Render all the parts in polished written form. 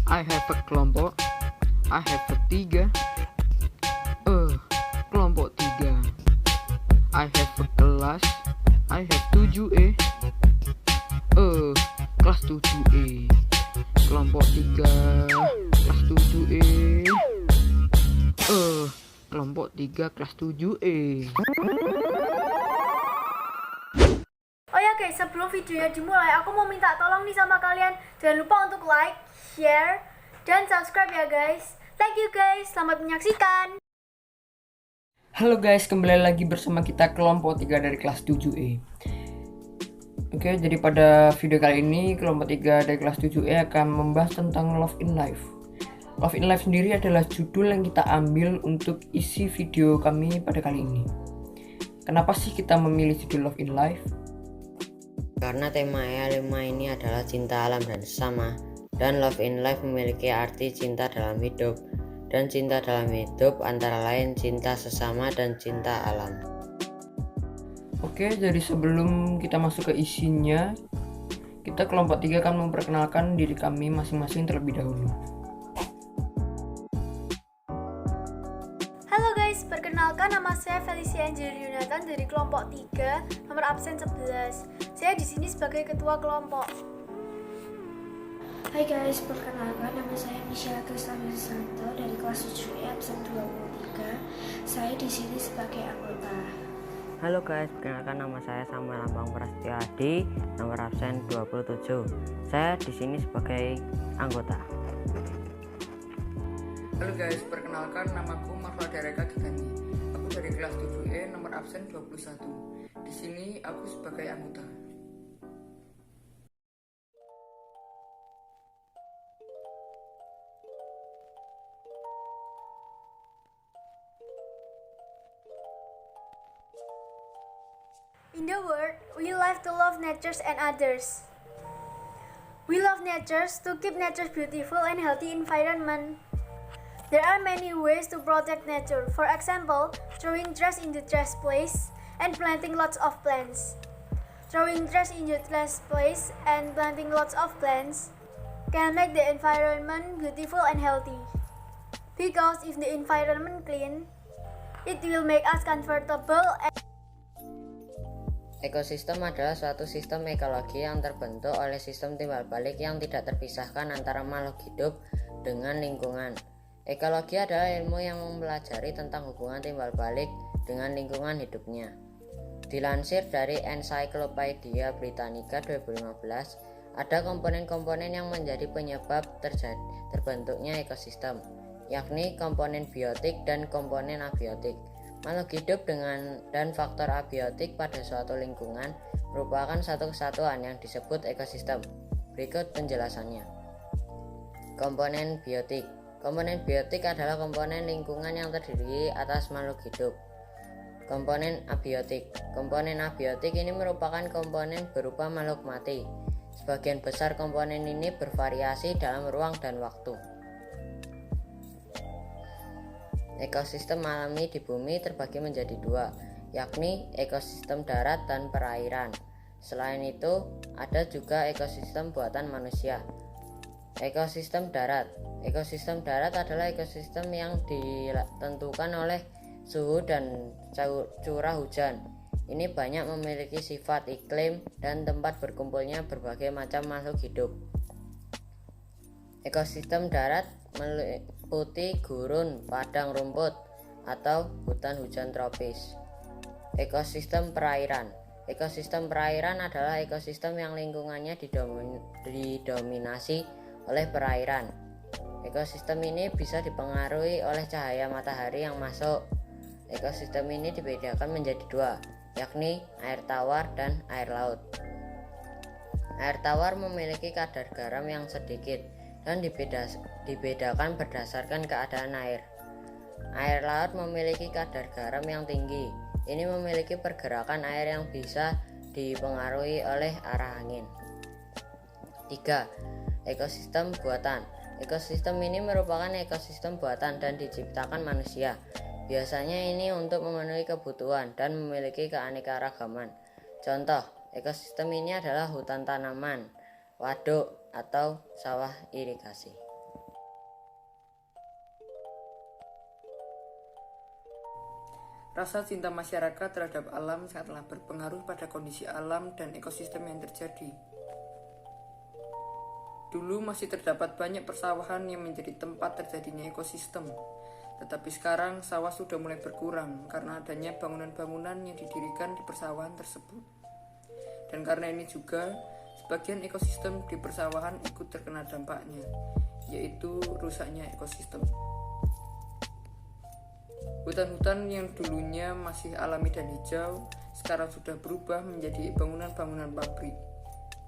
I have a kelompok. I have a tiga. Kelompok tiga. I have a kelas. I have 7E. Kelas 7E. Kelompok tiga. Kelas 7E. Kelompok tiga kelas 7E. Oh ya guys, sebelum videonya dimulai, aku mau minta tolong nih sama kalian. Jangan lupa untuk like, share, dan subscribe ya guys. Thank you guys, selamat menyaksikan. Halo guys, kembali lagi bersama kita kelompok 3 dari kelas 7E. Oke, jadi pada video kali ini kelompok 3 dari kelas 7E akan membahas tentang Love in Life. Love in Life sendiri adalah judul yang kita ambil untuk isi video kami pada kali ini. Kenapa sih kita memilih judul Love in Life? Karena tema E5 ini adalah cinta alam dan sesama, dan Love in Life memiliki arti cinta dalam hidup, dan cinta dalam hidup antara lain cinta sesama dan cinta alam. Oke, jadi sebelum kita masuk ke isinya, kita kelompok 3 akan memperkenalkan diri kami masing-masing terlebih dahulu. Halo guys, perkenalkan nama saya Felicia Angel Yunatan dari kelompok 3, nomor absen 11. Saya di sini sebagai ketua kelompok. Hai guys, perkenalkan nama saya Michelle Kristalina Santo dari kelas 7E absen 23. Saya di sini sebagai anggota. Halo guys, perkenalkan nama saya Samuel Lambang Prasetyo Adi, nomor absen 27. Saya di sini sebagai anggota. Halo guys, perkenalkan namaku Marfa Dereka Gigani. Aku dari kelas 7E nomor absen 21. Di sini aku sebagai anggota. In the world, we live to love nature and others. We love nature to keep nature beautiful and healthy environment. There are many ways to protect nature. For example, throwing trash in the trash place and planting lots of plants. Throwing trash in the trash place and planting lots of plants can make the environment beautiful and healthy. Because if the environment clean, it will make us comfortable and Ekosistem adalah suatu sistem ekologi yang terbentuk oleh sistem timbal balik yang tidak terpisahkan antara makhluk hidup dengan lingkungan. Ekologi adalah ilmu yang mempelajari tentang hubungan timbal balik dengan lingkungan hidupnya. Dilansir dari Encyclopedia Britannica 2015, ada komponen-komponen yang menjadi penyebab terbentuknya ekosistem, yakni komponen biotik dan komponen abiotik. Makhluk hidup dan faktor abiotik pada suatu lingkungan merupakan satu kesatuan yang disebut ekosistem. Berikut penjelasannya. Komponen biotik. Komponen biotik adalah komponen lingkungan yang terdiri atas makhluk hidup. Komponen abiotik. Komponen abiotik ini merupakan komponen berupa makhluk mati. Sebagian besar komponen ini bervariasi dalam ruang dan waktu. Ekosistem alami di bumi terbagi menjadi dua, yakni ekosistem darat dan perairan. Selain itu, ada juga ekosistem buatan manusia. Ekosistem darat. Ekosistem darat adalah ekosistem yang ditentukan oleh suhu dan curah hujan. Ini banyak memiliki sifat iklim dan tempat berkumpulnya berbagai macam makhluk hidup. Ekosistem darat meliputi gurun, padang rumput, atau hutan hujan tropis. Ekosistem perairan. Ekosistem perairan adalah ekosistem yang lingkungannya didominasi oleh perairan. Ekosistem ini bisa dipengaruhi oleh cahaya matahari yang masuk. Ekosistem ini dibedakan menjadi dua, yakni air tawar dan air laut. Air tawar memiliki kadar garam yang sedikit dan dibedakan berdasarkan keadaan air. Air laut memiliki kadar garam yang tinggi. Ini memiliki pergerakan air yang bisa dipengaruhi oleh arah angin. 3. Ekosistem buatan. Ekosistem ini merupakan ekosistem buatan dan diciptakan manusia. Biasanya ini untuk memenuhi kebutuhan dan memiliki keanekaragaman. Contoh, ekosistem ini adalah hutan tanaman, waduk, atau sawah irigasi. Rasa cinta masyarakat terhadap alam sangatlah berpengaruh pada kondisi alam dan ekosistem yang terjadi. Dulu masih terdapat banyak persawahan yang menjadi tempat terjadinya ekosistem, tetapi sekarang sawah sudah mulai berkurang karena adanya bangunan-bangunan yang didirikan di persawahan tersebut. Dan karena ini juga, sebagian ekosistem di persawahan ikut terkena dampaknya, yaitu rusaknya ekosistem. Hutan-hutan yang dulunya masih alami dan hijau, sekarang sudah berubah menjadi bangunan-bangunan pabrik.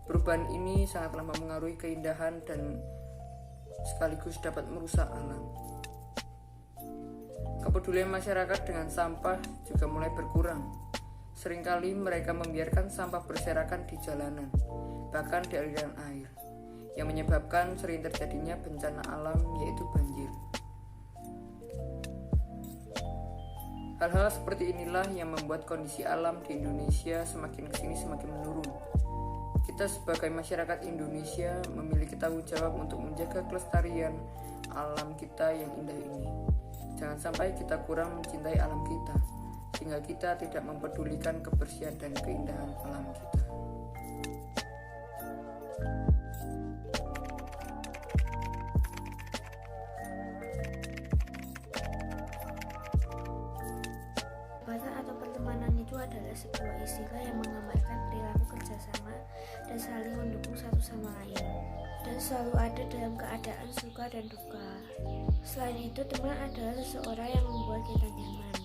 Perubahan ini sangatlah mempengaruhi keindahan dan sekaligus dapat merusak alam. Kepedulian masyarakat dengan sampah juga mulai berkurang. Seringkali mereka membiarkan sampah berserakan di jalanan, bahkan di aliran air, yang menyebabkan sering terjadinya bencana alam, yaitu banjir. Hal-hal seperti inilah yang membuat kondisi alam di Indonesia semakin kesini semakin menurun. Kita sebagai masyarakat Indonesia memiliki tanggung jawab untuk menjaga kelestarian alam kita yang indah ini. Jangan sampai kita kurang mencintai alam kita, sehingga kita tidak mempedulikan kebersihan dan keindahan alam kita. Sahabatan atau pertemanan itu adalah sebuah istilah yang menggambarkan perilaku kerjasama dan saling mendukung satu sama lain, dan selalu ada dalam keadaan suka dan duka. Selain itu, teman adalah seseorang yang membuat kita nyaman.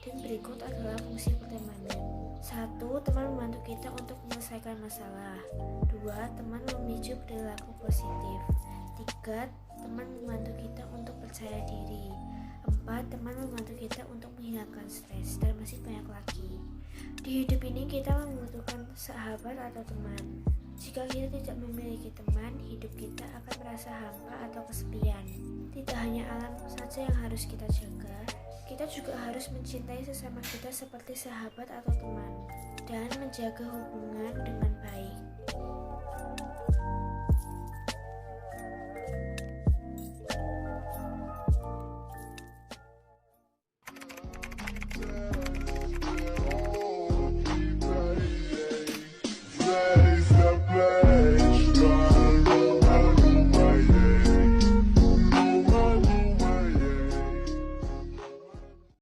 Dan berikut adalah fungsi pertemanan. 1. Teman membantu kita untuk menyelesaikan masalah. 2. Teman memicu perilaku positif. 3. Teman membantu kita untuk percaya diri. 4. Teman membantu kita untuk menghilangkan stres, dan masih banyak lagi. Di hidup ini kita membutuhkan sahabat atau teman. Jika kita tidak memiliki teman, hidup kita akan merasa hampa atau kesepian. Tidak hanya alam saja yang harus kita jaga, kita juga harus mencintai sesama kita seperti sahabat atau teman, dan menjaga hubungan dengan baik.